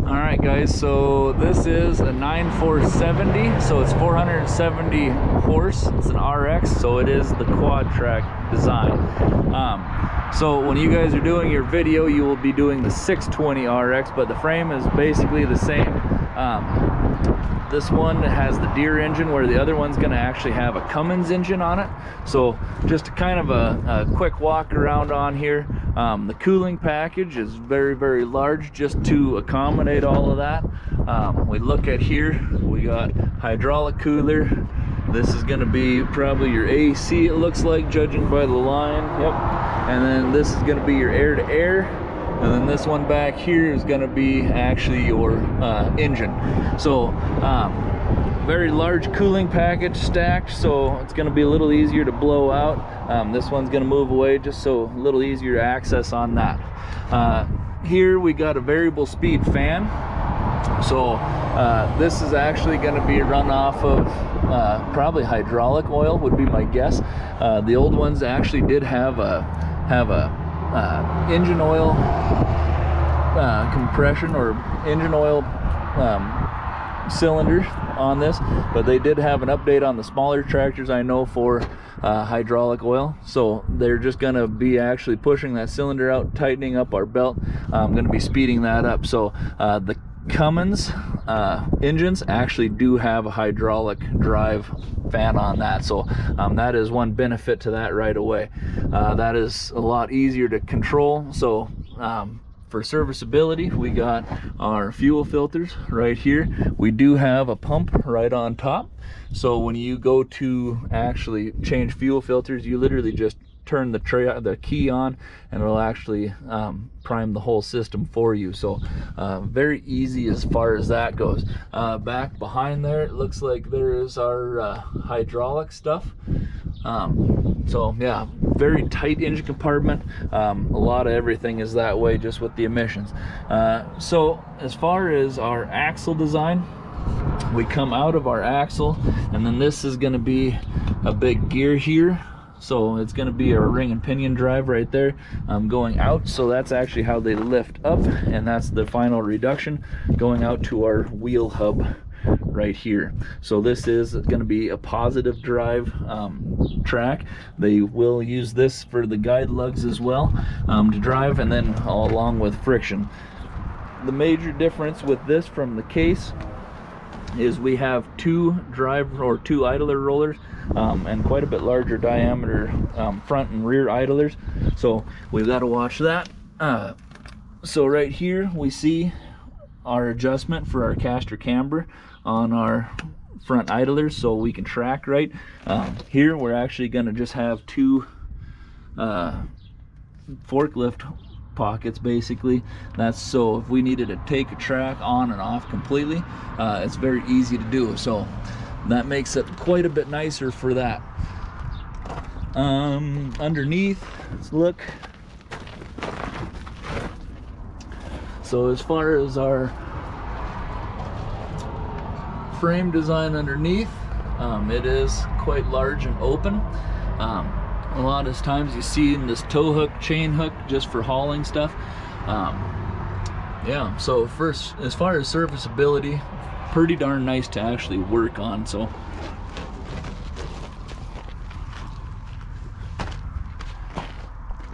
All right, guys, so this is a 9470, so it's 470 horse. It's an RX, so it is the quad track design. So when you guys are doing your video, you will be doing the 620 RX, but the frame is basically the same. This one has the Deere engine, where the other one's going to actually have a Cummins engine on it. So just kind of a quick walk around on here. The cooling package is very, very large just to accommodate all of that. We look at here, we got hydraulic cooler. This is going to be probably your AC, it looks like, judging by the line. Yep. And then this is going to be your air-to-air. And then this one back here is going to be actually your engine. So very large cooling package stacked, so it's going to be a little easier to blow out. This one's going to move away just so a little easier to access on that. Here we got a variable speed fan. So this is actually going to be run off of probably hydraulic oil would be my guess. The old ones actually did have a engine oil compression or engine oil cylinder on this, but they did have an update on the smaller tractors, I know, for hydraulic oil. So they're just going to be actually pushing that cylinder out, tightening up our belt. I'm going to be speeding that up. So the Cummins engines actually do have a hydraulic drive fan on that, so that is one benefit to that right away. That is a lot easier to control. So for serviceability, we got our fuel filters right here. We do have a pump right on top, so when you go to actually change fuel filters, you literally just turn the key on and it'll actually prime the whole system for you. So very easy as far as that goes. Back behind there, it looks like there is our hydraulic stuff. So yeah, very tight engine compartment. A lot of everything is that way just with the emissions. So as far as our axle design, we come out of our axle, and then this is going to be a big gear here. So it's going to be a ring and pinion drive right there going out. So that's actually how they lift up, and that's the final reduction going out to our wheel hub right here. So this is going to be a positive drive track. They will use this for the guide lugs as well to drive, and then all along with friction. The major difference with this from the case is we have two idler rollers and quite a bit larger diameter front and rear idlers, so we've got to watch that. So right here we see our adjustment for our caster camber on our front idlers, so we can track right. Here we're actually going to just have two forklift pockets basically. That's so if we needed to take a track on and off completely, it's very easy to do. So that makes it quite a bit nicer for that. Underneath, let's look. So as far as our frame design underneath, it is quite large and open. A lot of times you see in this tow hook, chain hook, just for hauling stuff. Yeah, so first, as far as serviceability, pretty darn nice to actually work on. So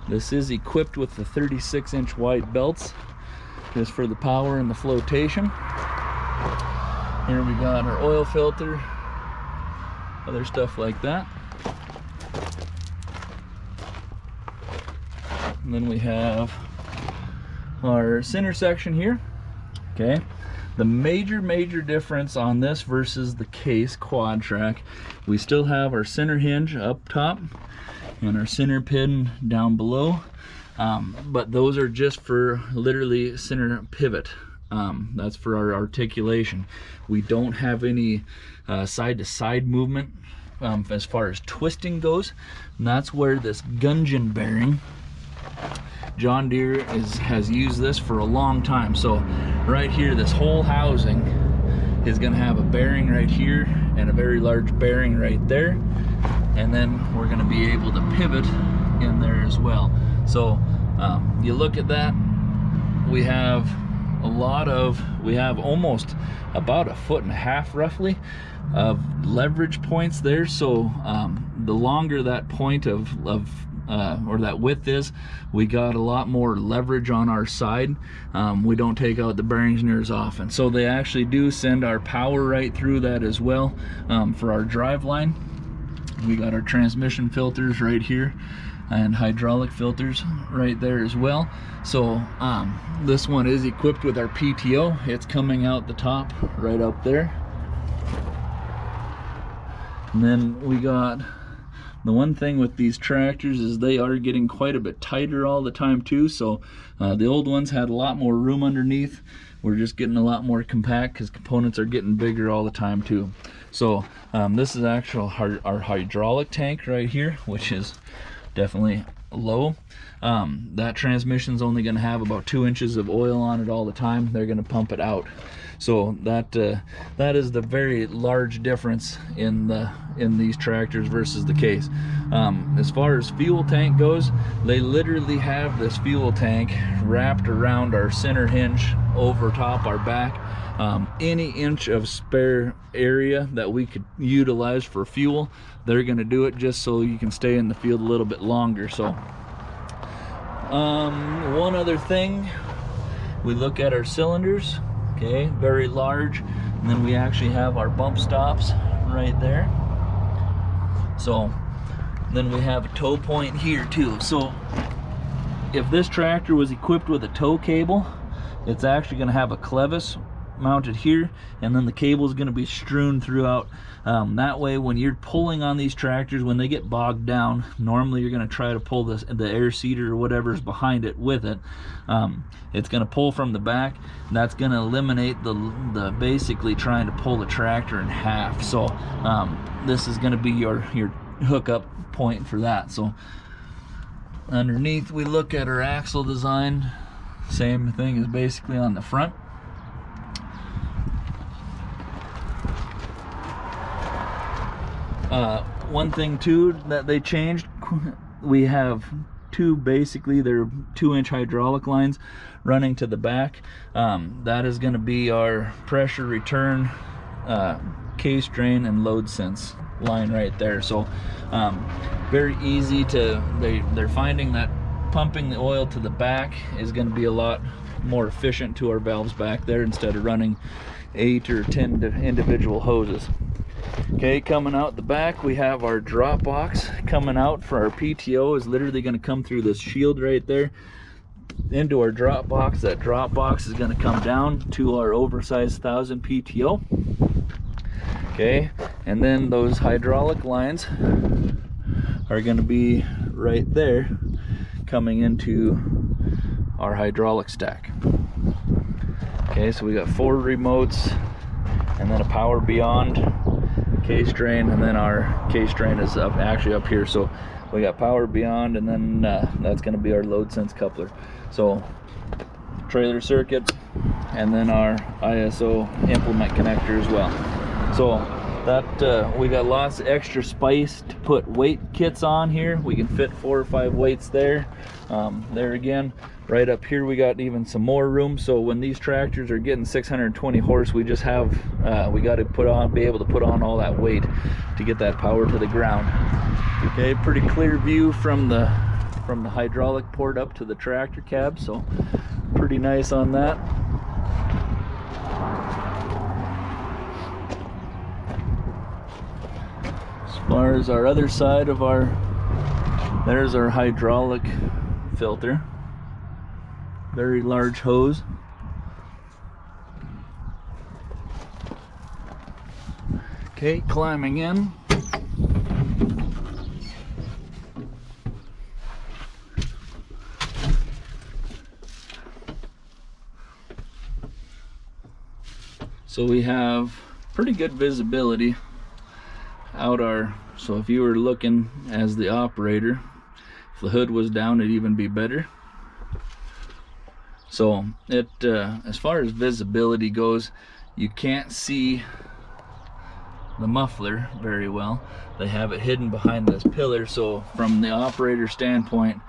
this is equipped with the 36-inch wide belts just for the power and the flotation. Here we got our oil filter, other stuff like that. And then we have our center section here. Okay, the major difference on this versus the case quad track, we still have our center hinge up top and our center pin down below, but those are just for literally center pivot. That's for our articulation. We don't have any side-to-side movement as far as twisting goes, and that's where this gudgeon bearing, John Deere has used this for a long time. So right here, this whole housing is going to have a bearing right here and a very large bearing right there, and then we're going to be able to pivot in there as well. So you look at that, we have almost about 1.5 feet roughly of leverage points there. So the longer that point or that width is, we got a lot more leverage on our side. We don't take out the bearings near as often. So they actually do send our power right through that as well. For our drive line, we got our transmission filters right here and hydraulic filters right there as well. So this one is equipped with our PTO. It's coming out the top right up there. And then we got, the one thing with these tractors is they are getting quite a bit tighter all the time too. So the old ones had a lot more room underneath. We're just getting a lot more compact because components are getting bigger all the time too. So this is actual our hydraulic tank right here, which is definitely low. That transmission's only going to have about 2 inches of oil on it all the time. They're going to pump it out. So that is the very large difference in these tractors versus the case. As far as fuel tank goes, they literally have this fuel tank wrapped around our center hinge over top our back. Any inch of spare area that we could utilize for fuel, they're going to do it just so you can stay in the field a little bit longer. So one other thing, we look at our cylinders. Okay, very large, and then we actually have our bump stops right there. So then we have a tow point here too. So if this tractor was equipped with a tow cable, it's actually going to have a clevis mounted here, and then the cable is going to be strewn throughout. That way when you're pulling on these tractors, when they get bogged down, normally you're going to try to pull the air seeder or whatever's behind it with it. It's going to pull from the back. That's going to eliminate the basically trying to pull the tractor in half. So this is going to be your hookup point for that. So underneath, we look at our axle design. Same thing as basically on the front. One thing too that they changed, we have basically they're 2-inch hydraulic lines running to the back. That is going to be our pressure return, case drain, and load sense line right there. So very easy to, they're finding that pumping the oil to the back is going to be a lot more efficient to our valves back there instead of running 8 or 10 individual hoses. Okay, coming out the back, we have our drop box coming out for our PTO. Is literally going to come through this shield right there into our drop box. That drop box is going to come down to our oversized 1000 PTO. Okay, and then those hydraulic lines are going to be right there coming into our hydraulic stack. Okay, so we got 4 remotes and then a power beyond, case drain, and then our case drain is actually up here. So we got power beyond, and then that's going to be our load sense coupler. So trailer circuit, and then our ISO implement connector as well. So that we got lots of extra space to put weight kits on here. We can fit 4 or 5 weights there. There again, right up here we got even some more room. So when these tractors are getting 620 horse, we just have we got to be able to put on all that weight to get that power to the ground. Okay, pretty clear view from the hydraulic port up to the tractor cab, so pretty nice on that. As far as our other side of there's our hydraulic filter. Very large hose. Okay, climbing in. So we have pretty good visibility out so if you were looking as the operator, if the hood was down, it'd even be better. So it as far as visibility goes, you can't see the muffler very well. They have it hidden behind this pillar, so from the operator standpoint,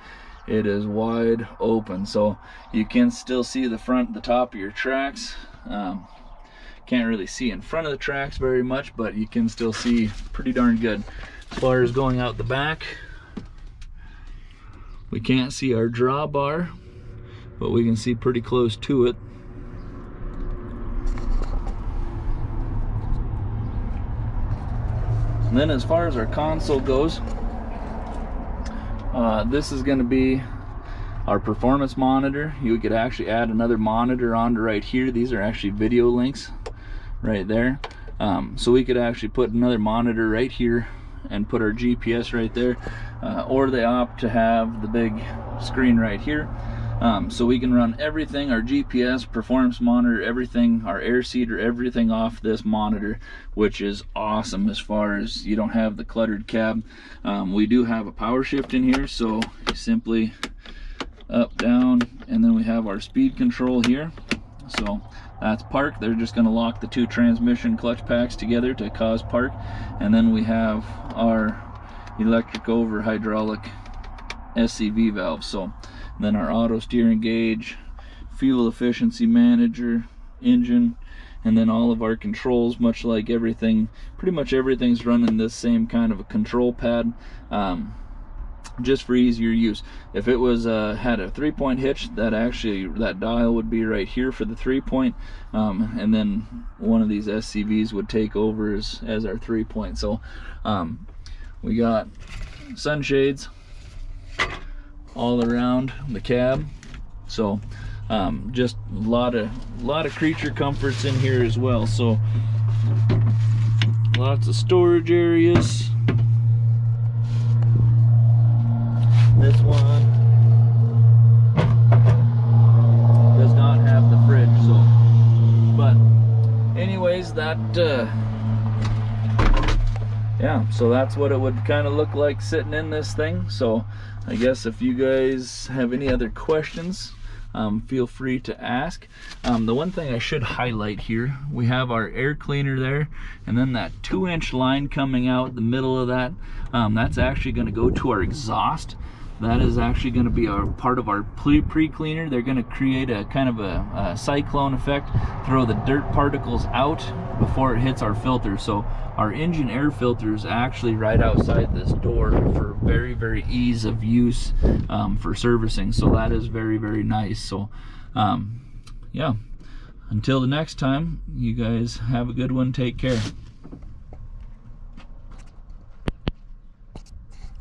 it is wide open. So you can still see the top of your tracks. Can't really see in front of the tracks very much, but you can still see pretty darn good. As far as going out the back, we can't see our drawbar, but we can see pretty close to it. And then as far as our console goes, this is going to be our performance monitor. You could actually add another monitor onto right here. These are actually video links right there. So we could actually put another monitor right here and put our GPS right there, or they opt to have the big screen right here. So we can run everything, our GPS, performance monitor, everything, our air seeder, everything off this monitor, which is awesome as far as you don't have the cluttered cab. We do have a power shift in here, so you simply up, down, and then we have our speed control here. So that's park. They're just going to lock the two transmission clutch packs together to cause park. And then we have our electric over hydraulic SCV valve. So then our auto steering gauge, fuel efficiency manager, engine, and then all of our controls, much like everything, pretty much everything's running this same kind of a control pad, just for easier use. If it was had a 3-point hitch, that dial would be right here for the 3-point, and then one of these SCVs would take over as our 3-point. So we got sunshades all around the cab, so just a lot of creature comforts in here as well. So lots of storage areas. This one does not have the fridge, so, but anyways, that yeah, so that's what it would kind of look like sitting in this thing. So I guess if you guys have any other questions, feel free to ask. The one thing I should highlight here, we have our air cleaner there, and then that 2-inch line coming out the middle of that, that's actually going to go to our exhaust. That is actually going to be our part of our pre-cleaner. They're going to create a kind of a cyclone effect, throw the dirt particles out before it hits our filter. So our engine air filter is actually right outside this door for very, very ease of use for servicing. So that is very, very nice. So yeah, until the next time, you guys have a good one. Take care.